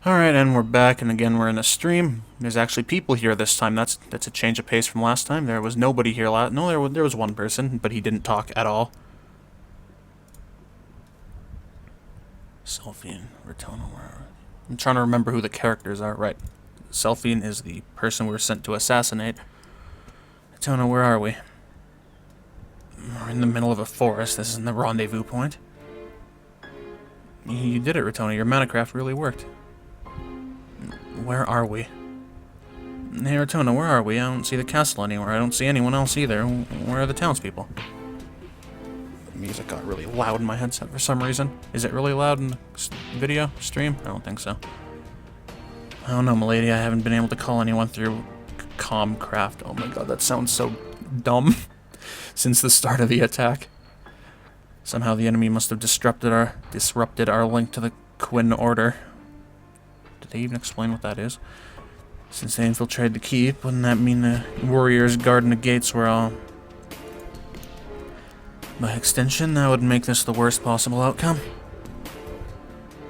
Alright, and we're back, and again we're in a stream. There's actually people here this time. That's a change of pace from last time. There was nobody here last. No, there was one person, but he didn't talk at all. Selphine, Ratona, where are we? I'm trying to remember who the characters are. Right. Selphine is the person we were sent to assassinate. Ratona, where are we? We're in the middle of a forest. This isn't the rendezvous point. You did it, Ratona. Your Minecraft really worked. Where are we? Hey, Ratona, where are we? I don't see the castle anywhere. I don't see anyone else either. Where are the townspeople? The music got really loud in my headset for some reason. Is it really loud in the video stream? I don't think so. I don't know, milady. I haven't been able to call anyone through Kravte. Oh my god, that sounds so dumb. Since the start of the attack. Somehow the enemy must have disrupted our link to the Quinn Order. Did they even explain what that is? Since they infiltrated the keep, wouldn't that mean the warriors guarding the gates were all... By extension, that would make this the worst possible outcome.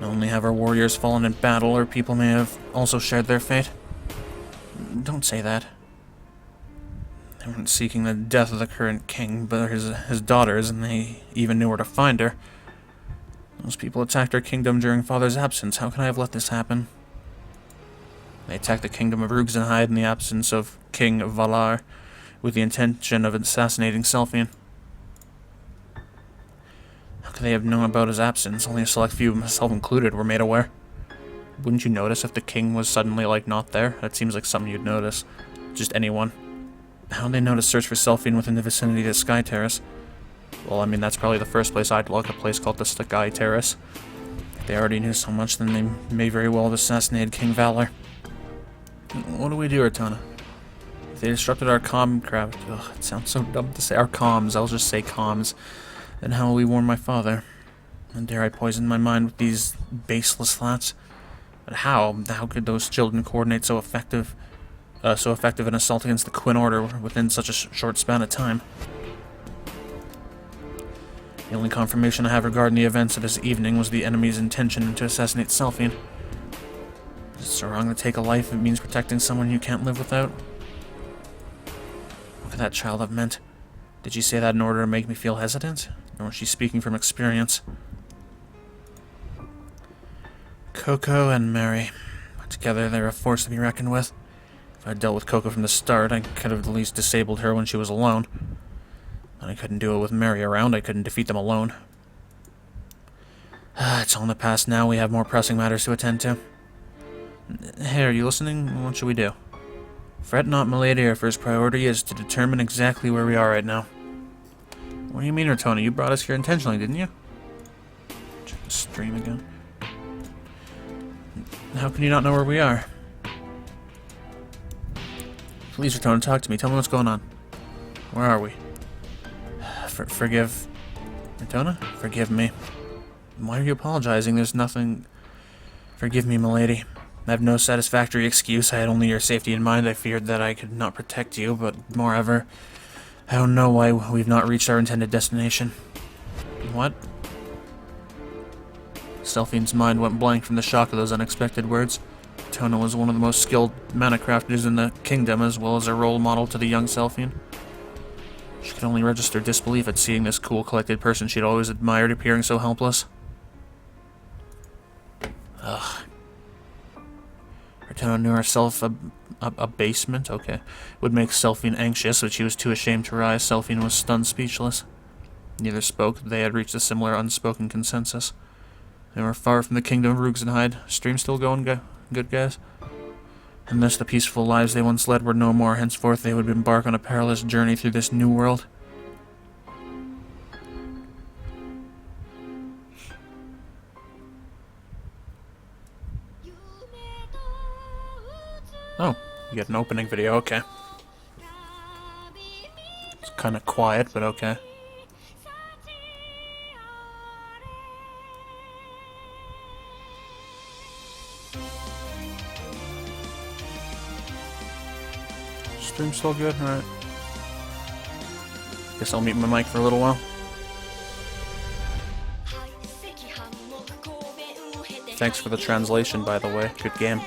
Not only have our warriors fallen in battle, our people may have also shared their fate. Don't say that. They weren't seeking the death of the current king, but his daughters, and they even knew where to find her. Those people attacked our kingdom during Father's absence. How can I have let this happen? They attacked the kingdom of Ruxenheid in the absence of King Valar, with the intention of assassinating Selphine. How could they have known about his absence? Only a select few, myself included, were made aware. Wouldn't you notice if the king was suddenly, like, not there? That seems like something you'd notice. Just anyone. How'd they know to search for Selphine within the vicinity of the Sky Terrace? Well, I mean, that's probably the first place I'd look, a place called the Sky Terrace. If they already knew so much, then they may very well have assassinated King Valar. What do we do, Ratona? If they disrupted our Kravte... Ugh, it sounds so dumb to say. Our comms, I'll just say comms. Then how will we warn my father? And dare I poison my mind with these baseless thoughts? But how? How could those children coordinate so effective an assault against the Quinn Order within such a short span of time? The only confirmation I have regarding the events of this evening was the enemy's intention to assassinate Selphine. Is it so wrong to take a life if it means protecting someone you can't live without? What could that child have meant? Did she say that in order to make me feel hesitant? Or was she speaking from experience? Coco and Mary. Together, they're a force to be reckoned with. If I'd dealt with Coco from the start, I could have at least disabled her when she was alone. But I couldn't do it with Mary around. I couldn't defeat them alone. It's all in the past now. We have more pressing matters to attend to. Hey, are you listening? What should we do? Fret not, milady. Our first priority is to determine exactly where we are right now. What do you mean, Ratona? You brought us here intentionally, didn't you? Check the stream again. How can you not know where we are? Please, Ratona, talk to me. Tell me what's going on. Where are we? Forgive... Ratona? Forgive me. Why are you apologizing? There's nothing... Forgive me, milady. I have no satisfactory excuse. I had only your safety in mind. I feared that I could not protect you, but moreover, I don't know why we've not reached our intended destination. What? Selphine's mind went blank from the shock of those unexpected words. Tona was one of the most skilled mana crafters in the kingdom, as well as a role model to the young Selphine. She could only register disbelief at seeing this cool, collected person she'd always admired appearing so helpless. Ugh. Ratona knew herself a basement, okay, would make Selphine anxious, but she was too ashamed to rise. Selphine was stunned speechless. Neither spoke. They had reached a similar unspoken consensus. They were far from the kingdom of Ruxenheid. Stream still going, good guys? And thus the peaceful lives they once led were no more. Henceforth they would embark on a perilous journey through this new world. Oh, you get an opening video, okay. It's kind of quiet, but okay. Stream's still good? Alright. Guess I'll mute my mic for a little while. Thanks for the translation, by the way. Good game.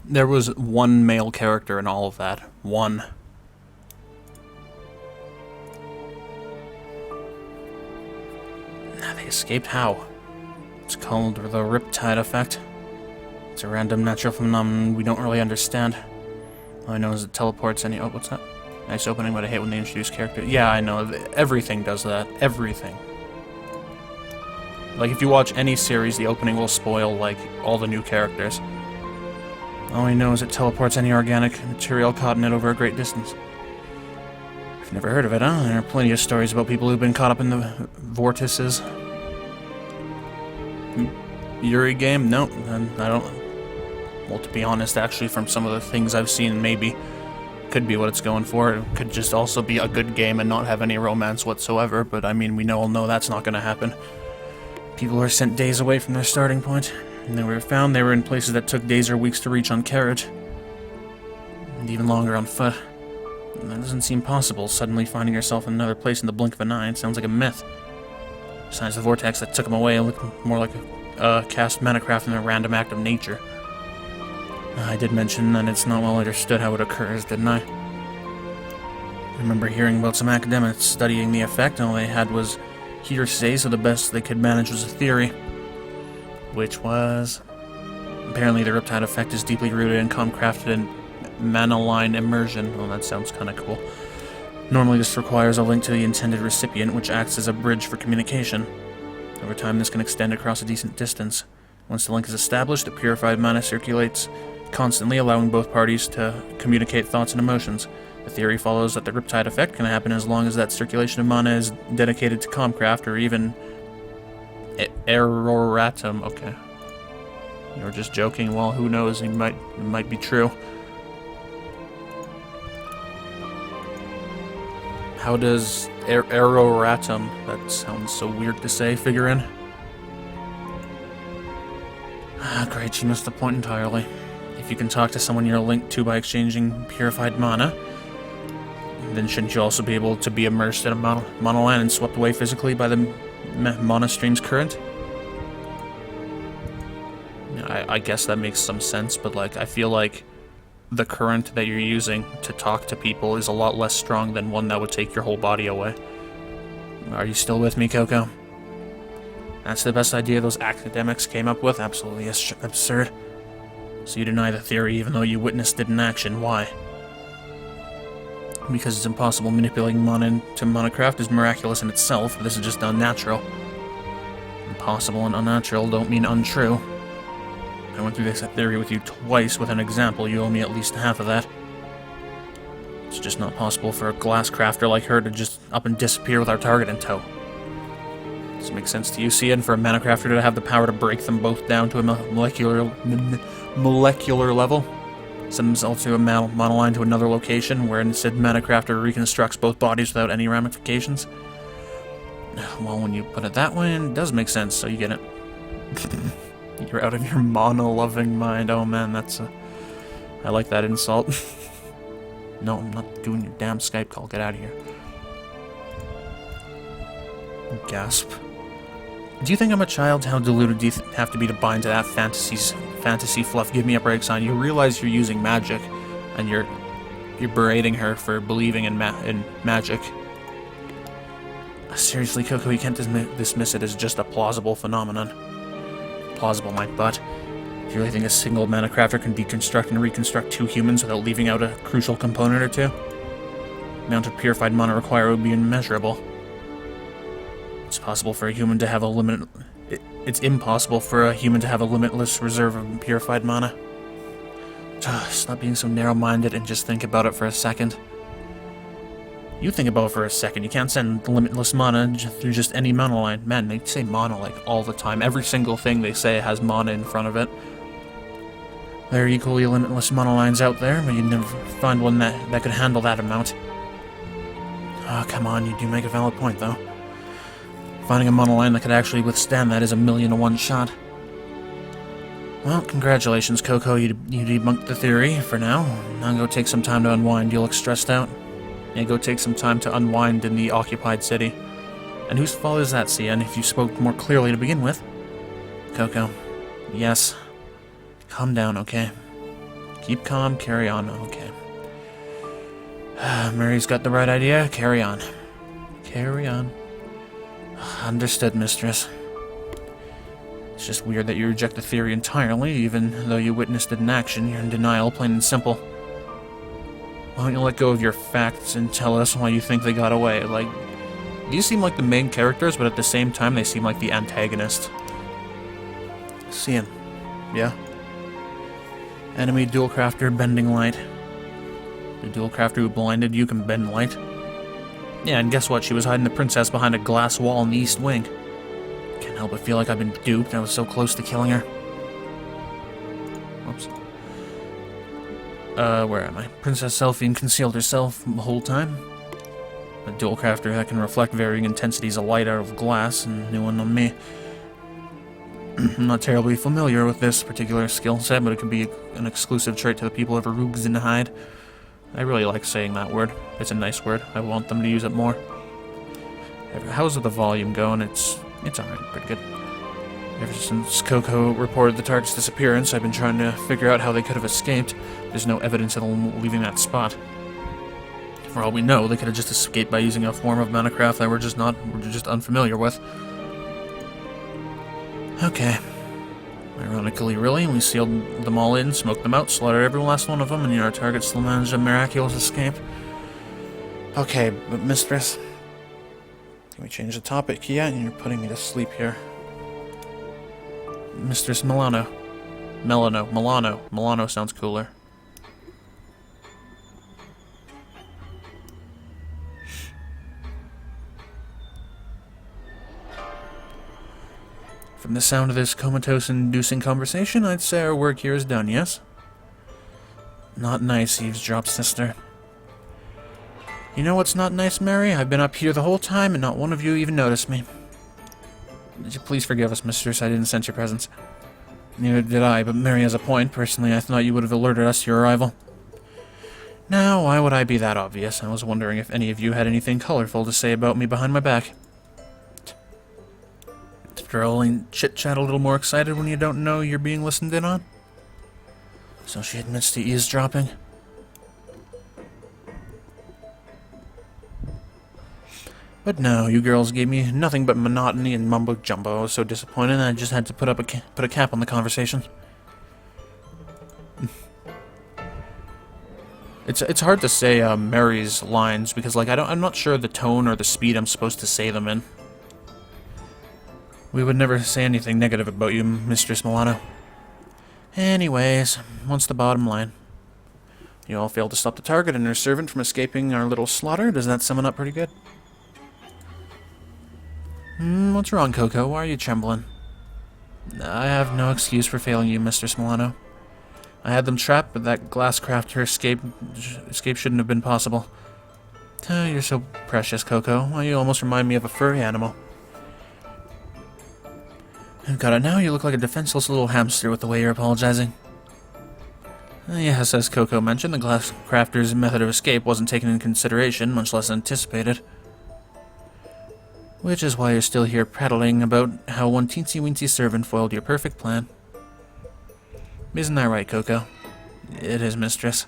There was one male character in all of that. One. They escaped how? It's called the Riptide Effect. It's a random natural phenomenon we don't really understand. All I know is it teleports any... Oh, what's that? Nice opening, but I hate when they introduce characters. Yeah, I know. Everything does that. Everything. Like, if you watch any series, the opening will spoil, like, all the new characters. All I know is it teleports any organic material caught in it over a great distance. I've never heard of it, huh? There are plenty of stories about people who've been caught up in the vortices. Yuri game? No, I don't... Well, to be honest, actually, from some of the things I've seen, maybe could be what it's going for. It could just also be a good game and not have any romance whatsoever, but I mean, we all know that's not going to happen. People are sent days away from their starting point. And they were found, they were in places that took days or weeks to reach on carriage. And even longer on foot. And that doesn't seem possible, suddenly finding yourself in another place in the blink of an eye. It sounds like a myth. Besides the vortex that took him away, it looked more like a cast Minecraft than a random act of nature. I did mention that it's not well understood how it occurs, didn't I? I remember hearing about some academics studying the effect, and all they had was hearsay, so the best they could manage was a theory. Which was... Apparently the Riptide Effect is deeply rooted in Kravte and manoline immersion. Well, that sounds kinda cool. Normally this requires a link to the intended recipient, which acts as a bridge for communication. Over time this can extend across a decent distance. Once the link is established, the purified mana circulates constantly, allowing both parties to communicate thoughts and emotions. The theory follows that the Riptide Effect can happen as long as that circulation of mana is dedicated to Kravte or even Erroratum. Okay. You were just joking. Well, who knows? It might be true. How does Erroratum, that sounds so weird to say, figure in? Ah, great, you missed the point entirely. If you can talk to someone you're linked to by exchanging purified mana, then shouldn't you also be able to be immersed in a monoland and swept away physically by the mana stream's current? I guess that makes some sense, but like, I feel like the current that you're using to talk to people is a lot less strong than one that would take your whole body away. Are you still with me, Coco? That's the best idea those academics came up with? Absolutely absurd. So you deny the theory even though you witnessed it in action. Why? Because it's impossible. Manipulating mana into Minecraft is miraculous in itself. This is just unnatural. Impossible and unnatural don't mean untrue. I went through this theory with you twice with an example. You owe me at least half of that. It's just not possible for a glass crafter like her to just up and disappear with our target in tow. Does it make sense to you, Sia, and for a mana crafter to have the power to break them both down to a molecular level? Send themselves to a monoline to another location, where instead mana crafter reconstructs both bodies without any ramifications? Well, when you put it that way, it does make sense, so you get it. You're out of your mono-loving mind. Oh man, that's I like that insult. No, I'm not doing your damn Skype call. Get out of here. Gasp. Do you think I'm a child? How deluded do you have to be to buy into that fantasy fluff? Give me a break, son. You realize you're using magic, and you're berating her for believing in magic. Seriously, Coco, you can't dismiss it as just a plausible phenomenon. Plausible, my butt. Do you really think a single mana crafter can deconstruct and reconstruct 2 humans without leaving out a crucial component or 2? The amount of purified mana required would be immeasurable. It's impossible for a human to have a limitless reserve of purified mana. Stop being so narrow-minded and just think about it for a second. You think about it for a second. You can't send limitless mana through just any mana line. Man, they say mana like all the time. Every single thing they say has mana in front of it. There are equally limitless mana lines out there, but you'd never find one that could handle that amount. Oh, come on, you do make a valid point, though. Finding a mana line that could actually withstand that is a 1,000,000 to 1 shot. Well, congratulations, Coco. You debunked the theory for now. Now go take some time to unwind. You look stressed out. Yeah, go take some time to unwind in the occupied city. And whose fault is that, Cian, if you spoke more clearly to begin with? Coco. Yes. Calm down, okay? Keep calm, carry on, okay. Mary's got the right idea, carry on. Carry on. Understood, mistress. It's just weird that you reject the theory entirely, even though you witnessed it in action. You're in denial, plain and simple. Why don't you let go of your facts and tell us why you think they got away? Like, these seem like the main characters, but at the same time they seem like the antagonist. Cian. Yeah? Enemy dual crafter bending light. The dual crafter who blinded you can bend light? Yeah, and guess what? She was hiding the princess behind a glass wall in the east wing. Can't help but feel like I've been duped. I was so close to killing her. Whoops. Where am I? Princess Selphine concealed herself the whole time. A dual crafter that can reflect varying intensities of light out of glass, and new one on me. I'm not terribly familiar with this particular skill set, but it could be an exclusive trait to the people of Erugzenhide. I really like saying that word. It's a nice word. I want them to use it more. How's the volume going? It's alright, pretty good. Ever since Coco reported the target's disappearance, I've been trying to figure out how they could have escaped. There's no evidence of them leaving that spot. For all we know, they could have just escaped by using a form of manacraft that we're just unfamiliar with. Okay. Ironically, really, we sealed them all in, smoked them out, slaughtered every last one of them, and our target still managed a miraculous escape. Okay, but mistress, can we change the topic? Yeah, you're putting me to sleep here. Mistress Milano. Milano sounds cooler. From the sound of this comatose-inducing conversation, I'd say our work here is done, yes? Not nice, eavesdrop sister. You know what's not nice, Mary? I've been up here the whole time, and not one of you even noticed me. Would you please forgive us, mistress? I didn't sense your presence. Neither did I, but Mary has a point. Personally, I thought you would have alerted us to your arrival. Now, why would I be that obvious? I was wondering if any of you had anything colorful to say about me behind my back. After all, chit-chat a little more excited when you don't know you're being listened in on? So she admits to eavesdropping? But no, you girls gave me nothing but monotony and mumbo-jumbo. I was so disappointed I just had to put a cap on the conversation. It's hard to say Mary's lines because I'm not sure the tone or the speed I'm supposed to say them in. We would never say anything negative about you, Mistress Milano. Anyways, what's the bottom line? You all failed to stop the target and her servant from escaping our little slaughter. Does that sum it up pretty good? What's wrong, Coco? Why are you trembling? I have no excuse for failing you, Mistress Milano. I had them trapped, but that glass crafter escape shouldn't have been possible. Oh, you're so precious, Coco. Why, you almost remind me of a furry animal. I've got it now. You look like a defenseless little hamster with the way you're apologizing. Yes, as Coco mentioned, the glass crafter's method of escape wasn't taken into consideration, much less anticipated. Which is why you're still here prattling about how one teensy-weensy servant foiled your perfect plan. Isn't that right, Coco? It is, mistress.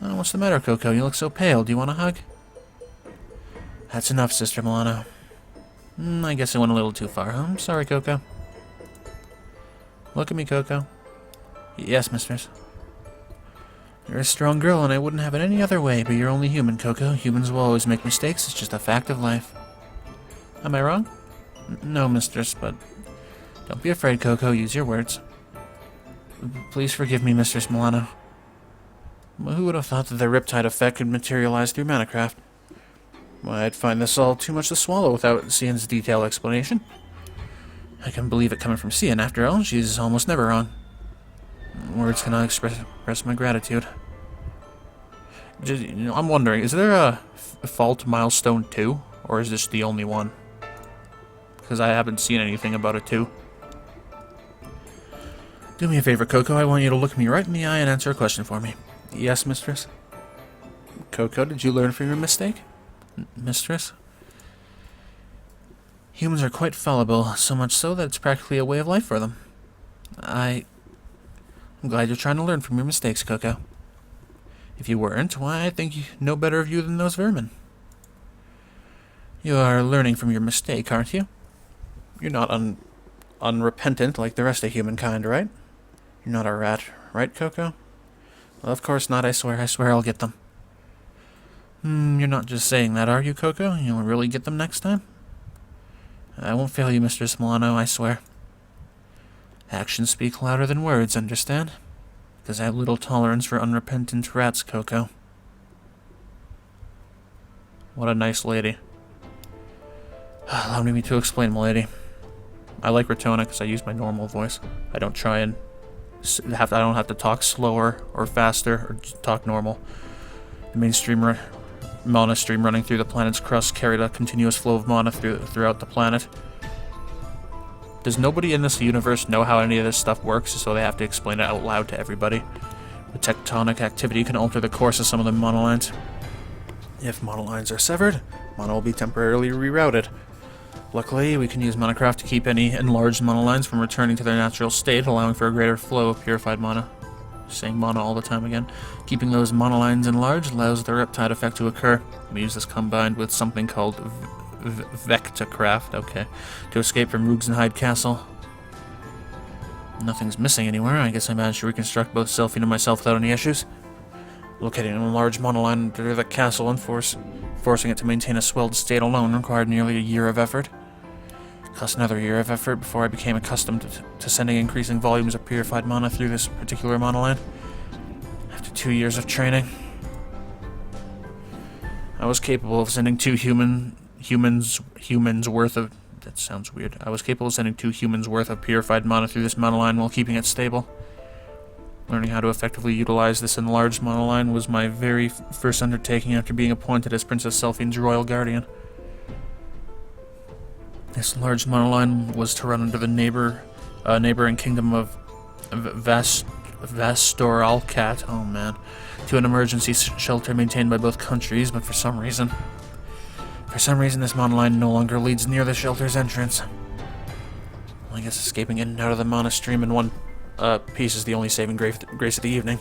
Oh, what's the matter, Coco? You look so pale. Do you want a hug? That's enough, Sister Milano. I guess I went a little too far, huh? I'm sorry, Coco. Look at me, Coco. Yes, mistress. You're a strong girl, and I wouldn't have it any other way, but you're only human, Coco. Humans will always make mistakes. It's just a fact of life. Am I wrong? No, mistress, but don't be afraid, Coco. Use your words. Please forgive me, Mistress Milano. Who would have thought that the Riptide effect could materialize through Manacraft? Why, I'd find this all too much to swallow without Cian's detailed explanation. I can believe it coming from Cian. After all, she's almost never wrong. Words cannot express my gratitude. Just, I'm wondering, is there a Fault Milestone 2? Or is this the only one? Because I haven't seen anything about it too. Do me a favor, Coco. I want you to look me right in the eye and answer a question for me. Yes, mistress? Coco, did you learn from your mistake? Mistress? Humans are quite fallible, so much so that it's practically a way of life for them. I'm glad you're trying to learn from your mistakes, Coco. If you weren't, why, I think you know better of you than those vermin. You are learning from your mistake, aren't you? You're not unrepentant like the rest of humankind, right? You're not a rat, right, Coco? Well, of course not, I swear I'll get them. You're not just saying that, are you, Coco? You'll really get them next time? I won't fail you, Mistress Milano, I swear. Actions speak louder than words, understand? Because I have little tolerance for unrepentant rats, Coco. What a nice lady. Allow me to explain, milady. I like Ratona because I use my normal voice. I don't try and I don't have to talk slower or faster or just talk normal. The mainstream mana stream running through the planet's crust carried a continuous flow of mana throughout the planet. Does nobody in this universe know how any of this stuff works, so they have to explain it out loud to everybody? The tectonic activity can alter the course of some of the monolines. If monolines are severed, mana will be temporarily rerouted. Luckily, we can use Manacraft to keep any enlarged monolines from returning to their natural state, allowing for a greater flow of purified mana. Saying mana all the time again. Keeping those monolines enlarged allows the Riptide effect to occur. We use this combined with something called Kravte, to escape from Rugenhide Castle. Nothing's missing anywhere. I guess I managed to reconstruct both Selphine and myself without any issues. Locating an enlarged monoline under the castle and forcing it to maintain a swelled state alone required nearly a year of effort. It cost another year of effort before I became accustomed to sending increasing volumes of purified mana through this particular monoline. After 2 years of training, I was capable of sending humans worth of... That sounds weird. I was capable of sending 2 humans worth of purified mana through this monoline while keeping it stable. Learning how to effectively utilize this enlarged monoline was my very first undertaking after being appointed as Princess Selphine's royal guardian. This large monoline was to run under the neighboring kingdom of Vastoralcat, oh man, to an emergency shelter maintained by both countries, but for some reason this monoline no longer leads near the shelter's entrance. Well, I guess escaping in and out of the mana stream in one piece is the only saving grace of the evening.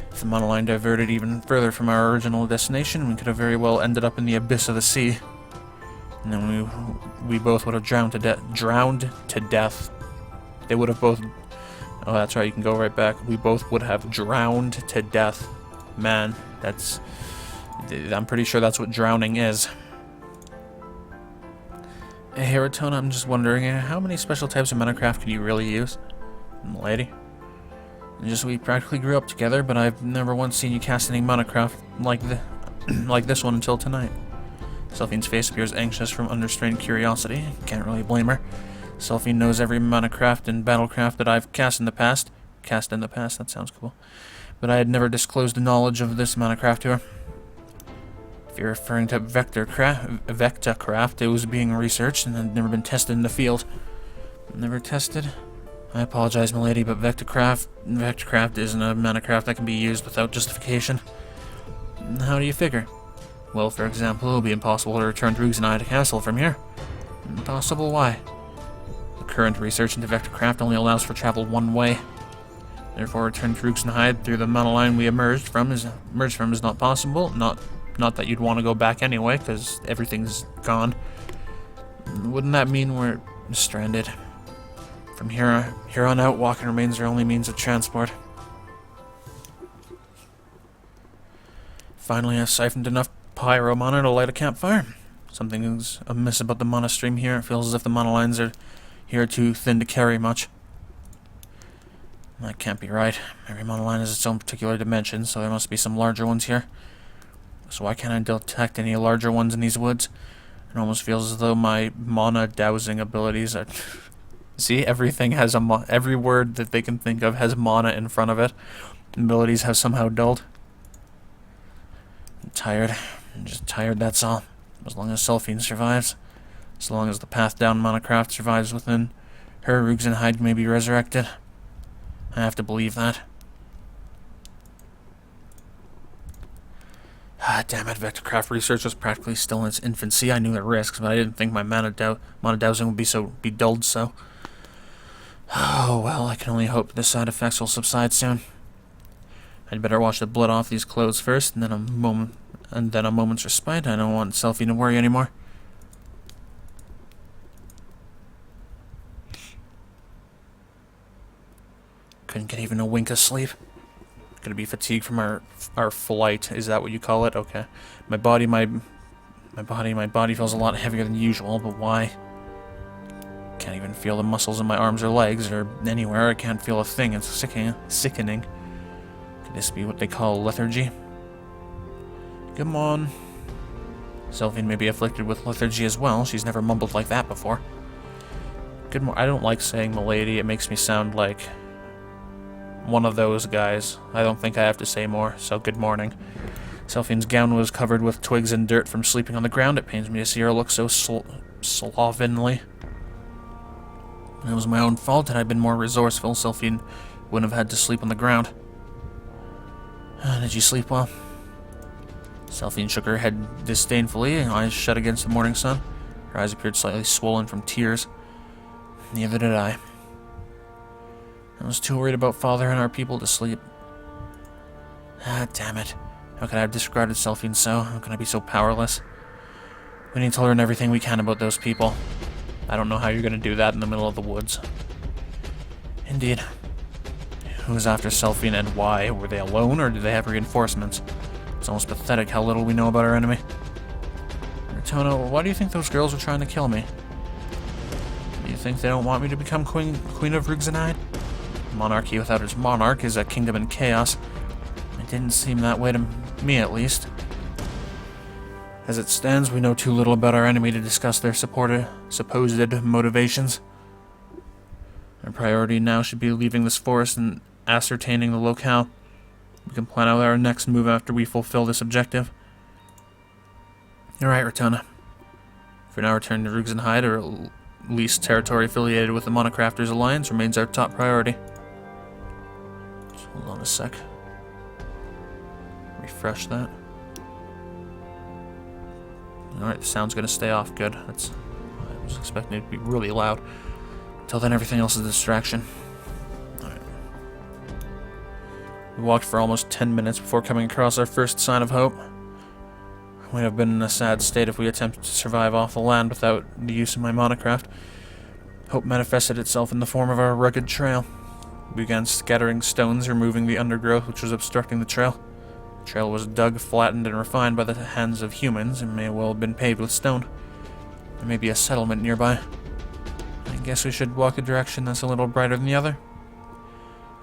If the monoline diverted even further from our original destination, we could have very well ended up in the abyss of the sea. And then we both would have drowned to death. They would have both... Oh, that's right, you can go right back. We both would have drowned to death. Man, that's... I'm pretty sure that's what drowning is. Hey, Ratona, I'm just wondering, how many special types of Manacraft can you really use? Lady? We practically grew up together, but I've never once seen you cast any Manacraft like this one until tonight. Selphine's face appears anxious from unrestrained curiosity. Can't really blame her. Selphine knows every Manacraft and Battlecraft that I've cast in the past. That sounds cool. But I had never disclosed the knowledge of this Manacraft to her. If you're referring to Vectacraft, it was being researched and had never been tested in the field. Never tested? I apologize, milady, but Vectacraft isn't a Manacraft that can be used without justification. How do you figure? Well, for example, it will be impossible to return to Rugenhide Castle from here. Impossible? Why? The current research into Vectacraft only allows for travel one way. Therefore, return to Rugenhide through the monoline we emerged from is not possible. Not Not that you'd want to go back anyway, because everything's gone. Wouldn't that mean we're stranded? From here on out, walking remains our only means of transport. Finally, I've siphoned enough pyro mana to light a campfire. Something's amiss about the mana stream here. It feels as if the mana lines are here too thin to carry much. That can't be right. Every mana line has its own particular dimension, so there must be some larger ones here. So why can't I detect any larger ones in these woods? It almost feels as though my mana dowsing abilities are... See, everything has a every word that they can think of has mana in front of it. Abilities have somehow dulled. I'm tired. I'm just tired, that's all. As long as Selphine survives, as long as the path down Kravte survives within her, Rugzenhide may be resurrected. I have to believe that. Ah, damn it, Vectorcraft research was practically still in its infancy. I knew the risks, but I didn't think my mana dowsing would be dulled so. Oh, well, I can only hope the side effects will subside soon. I'd better wash the blood off these clothes first, and then a moment's respite. I don't want Selphie to worry anymore. Couldn't get even a wink of sleep. Gonna be fatigued from our flight. Is that what you call it? Okay. My body feels a lot heavier than usual, but why? Can't even feel the muscles in my arms or legs or anywhere. I can't feel a thing. It's sickening. Could this be what they call lethargy? Come on. Selphine may be afflicted with lethargy as well. She's never mumbled like that before. I don't like saying milady. It makes me sound like one of those guys. I don't think I have to say more, so good morning. Selphine's gown was covered with twigs and dirt from sleeping on the ground. It pains me to see her look so slovenly. It was my own fault. Had I been more resourceful, Selphine wouldn't have had to sleep on the ground. Did you sleep well? Selphine shook her head disdainfully, eyes shut against the morning sun. Her eyes appeared slightly swollen from tears. Neither did I. I was too worried about Father and our people to sleep. Ah, damn it. How could I have disregarded Selphine so? How can I be so powerless? We need to learn everything we can about those people. I don't know how you're going to do that in the middle of the woods. Indeed. Who was after Selphine and why? Were they alone, or did they have reinforcements? It's almost pathetic how little we know about our enemy. Rotona, why do you think those girls were trying to kill me? Do you think they don't want me to become Queen of Rugzenhide? Monarchy without its monarch is a kingdom in chaos. It didn't seem that way to me, at least. As it stands, we know too little about our enemy to discuss their supposed motivations. Our priority now should be leaving this forest and ascertaining the locale. We can plan out our next move after we fulfill this objective. Alright, Rotona. For now, return to Rugzenhide, or at least territory affiliated with the Monocrafters Alliance, remains our top priority. Just hold on a sec. Refresh that. Alright, the sound's gonna stay off. Good. I was expecting it to be really loud. Until then, everything else is a distraction. Alright. We walked for almost 10 minutes before coming across our first sign of hope. We'd have been in a sad state if we attempted to survive off the land without the use of my monocraft. Hope manifested itself in the form of our rugged trail. We began scattering stones, removing the undergrowth which was obstructing the trail. The trail was dug, flattened, and refined by the hands of humans, and may well have been paved with stone. There may be a settlement nearby. I guess we should walk a direction that's a little brighter than the other.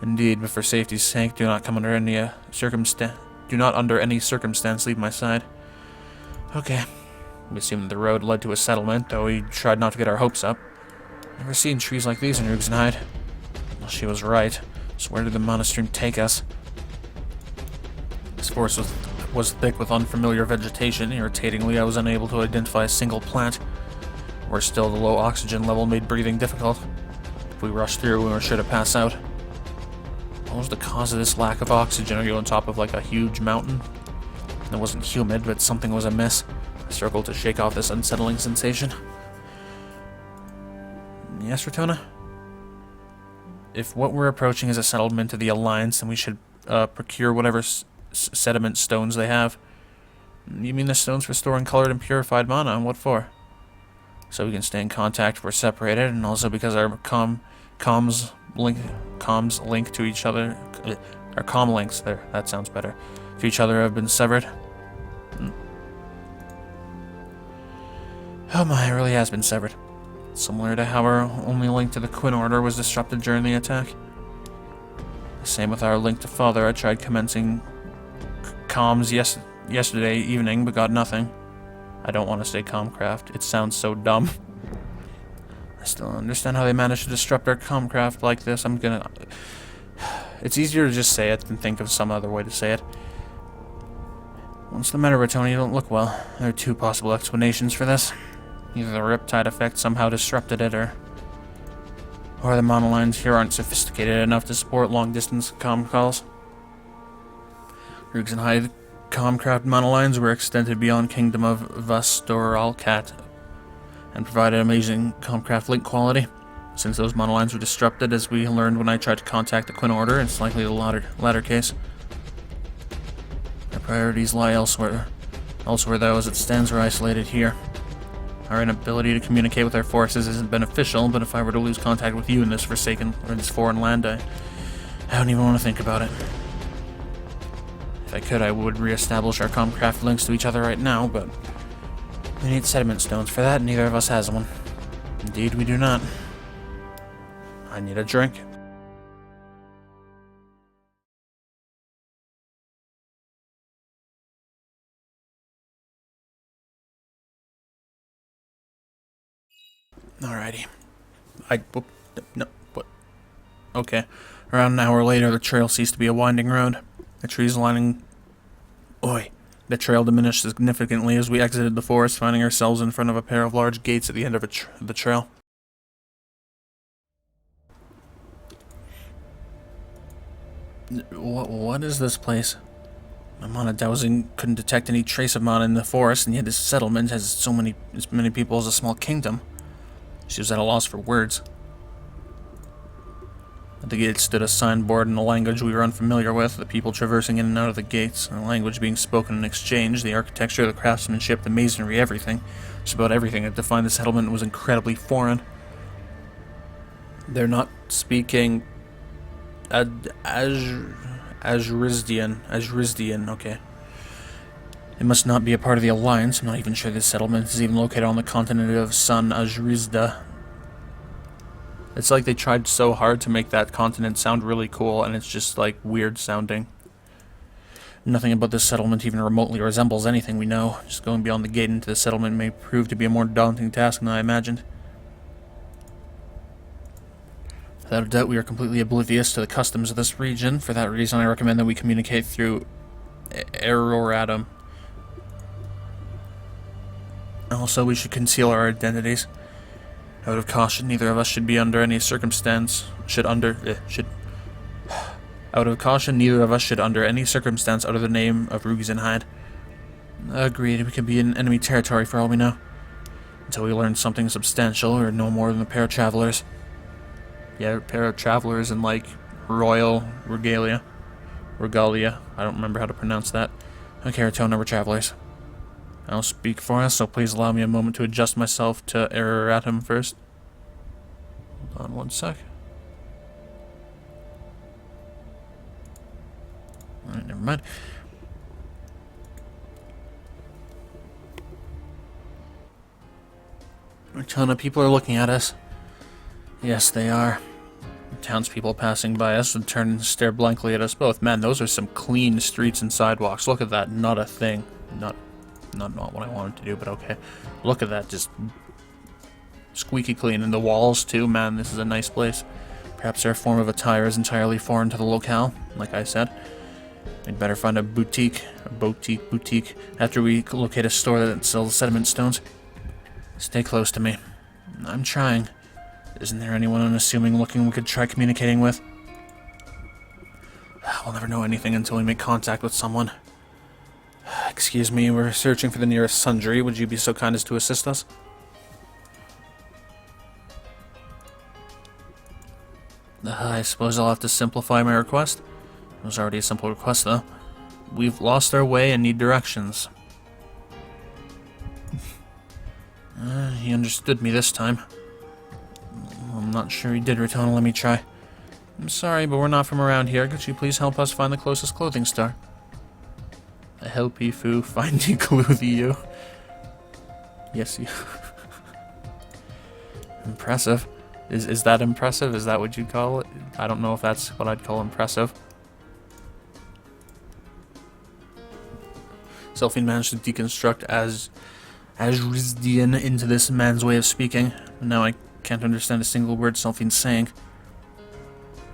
Indeed, but for safety's sake, do not under any circumstance leave my side. Okay. We assumed the road led to a settlement, though we tried not to get our hopes up. Never seen trees like these in Rugzenhide. Well, she was right. So where did the monostream take us? This forest was thick with unfamiliar vegetation. Irritatingly, I was unable to identify a single plant. Worse still, the low oxygen level made breathing difficult. If we rushed through, we were sure to pass out. What was the cause of this lack of oxygen? Are you on top of like a huge mountain? It wasn't humid, but something was amiss. I struggled to shake off this unsettling sensation. Yes, Rotona? If what we're approaching is a settlement of the Alliance, then we should procure whatever sediment stones they have. You mean the stones for storing colored and purified mana? What for? So we can stay in contact if we're separated, and also because our comms link to each other, our comm links there, that sounds better, to each other have been severed. Oh my, it really has been severed. Similar to how our only link to the Quinn Order was disrupted during the attack. The same with our link to Father. I tried commencing comms yesterday evening, but got nothing. I don't want to say Comcraft. It sounds so dumb. I still don't understand how they managed to disrupt our Comcraft like this. It's easier to just say it than think of some other way to say it. What's the matter, Tony? You don't look well. There are two possible explanations for this. Either the Riptide effect somehow disrupted it, or the monolines here aren't sophisticated enough to support long-distance comm calls. Roogs and Hyde Comcraft monolines were extended beyond Kingdom of Vastoralcat and provided amazing Comcraft link quality. Since those monolines were disrupted, as we learned when I tried to contact the Quinn Order, it's likely the latter case. Our priorities lie elsewhere. Elsewhere, though, as it stands, we're isolated here. Our inability to communicate with our forces isn't beneficial, but if I were to lose contact with you in this foreign land, I don't even want to think about it. If I could, I would re-establish our Comcraft links to each other right now, but we need sediment stones for that, and neither of us has one. Indeed, we do not. I need a drink. Alrighty. No, what? Okay. Around an hour later, the trail ceased to be a winding road. The trees lining... The trail diminished significantly as we exited the forest, finding ourselves in front of a pair of large gates at the end of the trail. What is this place? My mana dowsing couldn't detect any trace of mana in the forest, and yet this settlement has as many people as a small kingdom. She was at a loss for words. At the gate stood a signboard in a language we were unfamiliar with, the people traversing in and out of the gates, and the language being spoken in exchange, the architecture, the craftsmanship, the masonry, everything. Just about everything that defined the settlement was incredibly foreign. They're not speaking Azrizdian, okay. It must not be a part of the Alliance. I'm not even sure this settlement is even located on the continent of San Azrizda. It's like they tried so hard to make that continent sound really cool, and it's just, like, weird sounding. Nothing about this settlement even remotely resembles anything we know. Just going beyond the gate into the settlement may prove to be a more daunting task than I imagined. Without a doubt, we are completely oblivious to the customs of this region. For that reason, I recommend that we communicate through Aeroratum. Also, we should conceal our identities. Out of caution, neither of us should be under any circumstance Out of caution, neither of us should under any circumstance utter the name of Roogs and Hyde. Agreed, we could be in enemy territory for all we know. Until we learn something substantial, or no more than a pair of travelers. Yeah, a pair of travelers in, like, royal regalia. Regalia. I don't remember how to pronounce that. Okay, Ratona, we're travelers. I'll speak for us, so please allow me a moment to adjust myself to Erratum first. Hold on one sec. Alright, never mind. Ratona, people are looking at us. Yes, they are. Townspeople passing by us would turn and stare blankly at us both. Man, those are some clean streets and sidewalks. Look at that. Not a thing. Not what I wanted to do, but okay. Look at that. Just squeaky clean. And the walls, too. Man, this is a nice place. Perhaps our form of attire is entirely foreign to the locale, like I said. We'd better find a boutique, after we locate a store that sells sediment stones. Stay close to me. I'm trying. Isn't there anyone unassuming looking we could try communicating with? We'll never know anything until we make contact with someone. Excuse me, we're searching for the nearest sundry. Would you be so kind as to assist us? I suppose I'll have to simplify my request. It was already a simple request, though. We've lost our way and need directions. He understood me this time. I'm not sure he did, Ratona. Let me try. I'm sorry, but we're not from around here. Could you please help us find the closest clothing store? A helpy foo, findy clothy you. Yes, you. Impressive. Is that impressive? Is that what you'd call it? I don't know if that's what I'd call impressive. Selphine managed to deconstruct as Rizdian into this man's way of speaking. Now I can't understand a single word Selphine's saying.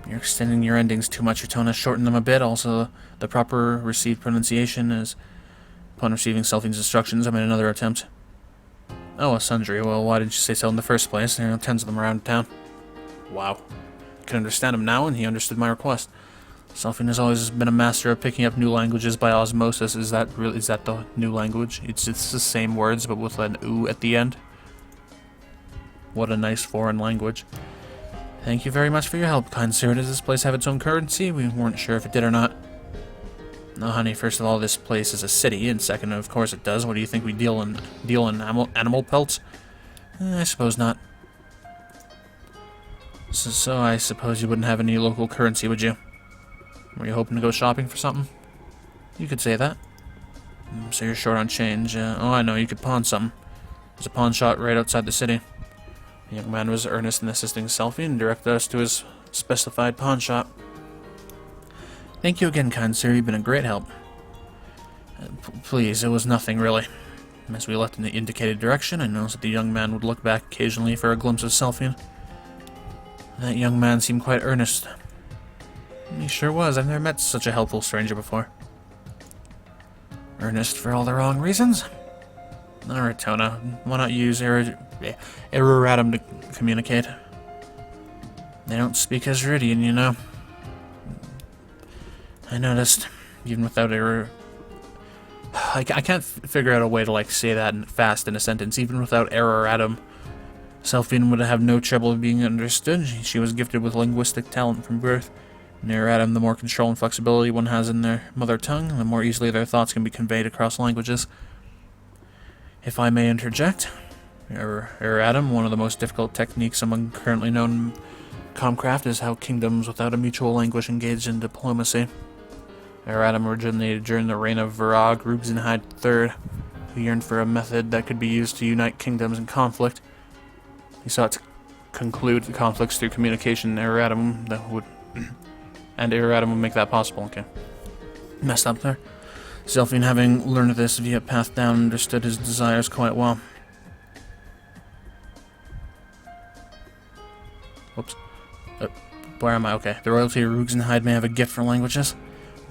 You're extending your endings too much, Ratona. Shorten them a bit. Also, the proper received pronunciation is... Upon receiving Selphine's instructions, I made another attempt. Oh, a sundry. Well, why didn't you say so in the first place? There are tens of them around town. Wow. I can understand him now, and he understood my request. Selphine has always been a master of picking up new languages by osmosis. Is that the new language? It's the same words, but with an oo at the end. What a nice foreign language. Thank you very much for your help, kind sir. Does this place have its own currency? We weren't sure if it did or not. No, honey, first of all, this place is a city, and second, of course it does. What do you think we deal in animal pelts? I suppose not. So I suppose you wouldn't have any local currency, would you? Were you hoping to go shopping for something? You could say that. So you're short on change. Oh, I know, you could pawn something. There's a pawn shop right outside the city. The young man was earnest in assisting Selphine and directed us to his specified pawn shop. Thank you again, kind sir. You've been a great help. Please, it was nothing, really. As we left in the indicated direction, I noticed that the young man would look back occasionally for a glimpse of Selphine. That young man seemed quite earnest. He sure was. I've never met such a helpful stranger before. Earnest for all the wrong reasons? Alright, Tona. Why not use Eruratum to communicate? They don't speak Asridian, you know. I noticed, even without I can't figure out a way to, like, say that fast in a sentence. Even without Eruratum, Selphine would have no trouble being understood. She was gifted with linguistic talent from birth. In Eruratum, the more control and flexibility one has in their mother tongue, the more easily their thoughts can be conveyed across languages. If I may interject, Eruratum, one of the most difficult techniques among currently known Kravte, is how kingdoms without a mutual language engage in diplomacy. Eruratum originated during the reign of Virag Rugzenhide III, who yearned for a method that could be used to unite kingdoms in conflict. He sought to conclude the conflicts through communication, and Eruratum would make that possible. Okay. Messed up there. Selphine, having learned this via Path Down, understood his desires quite well. Whoops. Where am I? Okay. The royalty of Rugzenhide may have a gift for languages.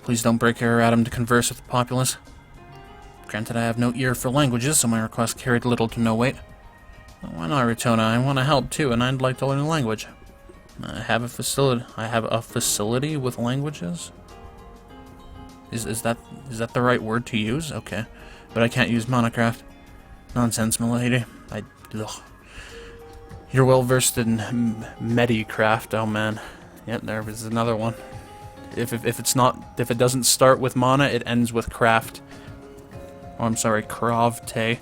Please don't break Eruratum to converse with the populace. Granted, I have no ear for languages, so my request carried little to no weight. Why not, Ratona? I want to help too, and I'd like to learn a language. I have a facility with languages? Is that the right word to use? Okay. But I can't use Monocraft. Nonsense, milady. Ugh. You're well versed in Medicraft, oh man. Yep, there is another one. If it doesn't start with mana, it ends with craft. Oh, I'm sorry, Kravte.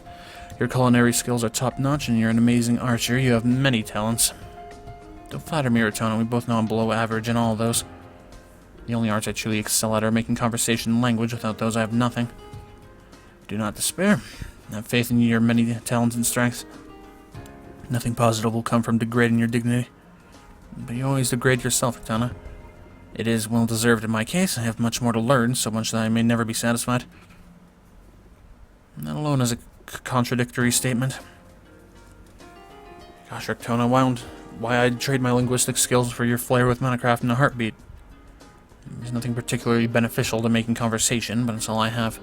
Your culinary skills are top-notch, and you're an amazing archer. You have many talents. Don't flatter me, Ratona. We both know I'm below average in all of those. The only arts I truly excel at are making conversation and language. Without those, I have nothing. Do not despair. Have faith in your many talents and strengths. Nothing positive will come from degrading your dignity. But you always degrade yourself, Ratona. It is well-deserved in my case. I have much more to learn, so much that I may never be satisfied. That alone is a contradictory statement. Gosh, Ratona, why I'd trade my linguistic skills for your flair with Monocraft in a heartbeat. There's nothing particularly beneficial to making conversation, but it's all I have.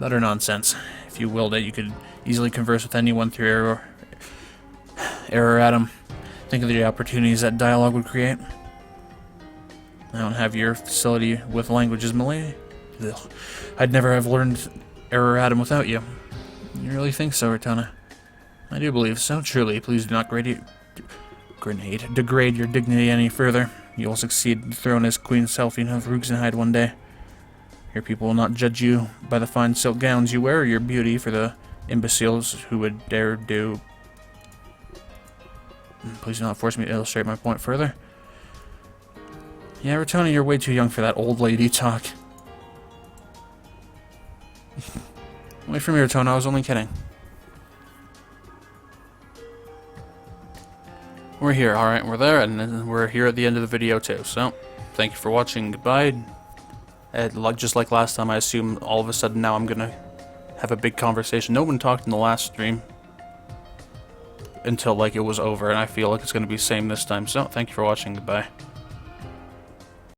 Utter nonsense. If you willed it, you could easily converse with anyone through Eruratum. Think of the opportunities that dialogue would create. I don't have your facility with languages, milady. Ugh. I'd never have learned Eruratum without you. You really think so, Ratona? I do believe so, truly. Please do not degrade your dignity any further. You will succeed in the throne as Queen Selphine of Rugzenhide one day. Your people will not judge you by the fine silk gowns you wear or your beauty, for the imbeciles who would dare do... Please do not force me to illustrate my point further. Yeah, Rotona, you're way too young for that old lady talk. Wait for me, Rotona, I was only kidding. We're here, alright, we're there, and we're here at the end of the video too, so thank you for watching, goodbye. And just like last time, I assume all of a sudden now I'm gonna have a big conversation. No one talked in the last stream until like it was over, and I feel like it's gonna be the same this time, so thank you for watching, goodbye.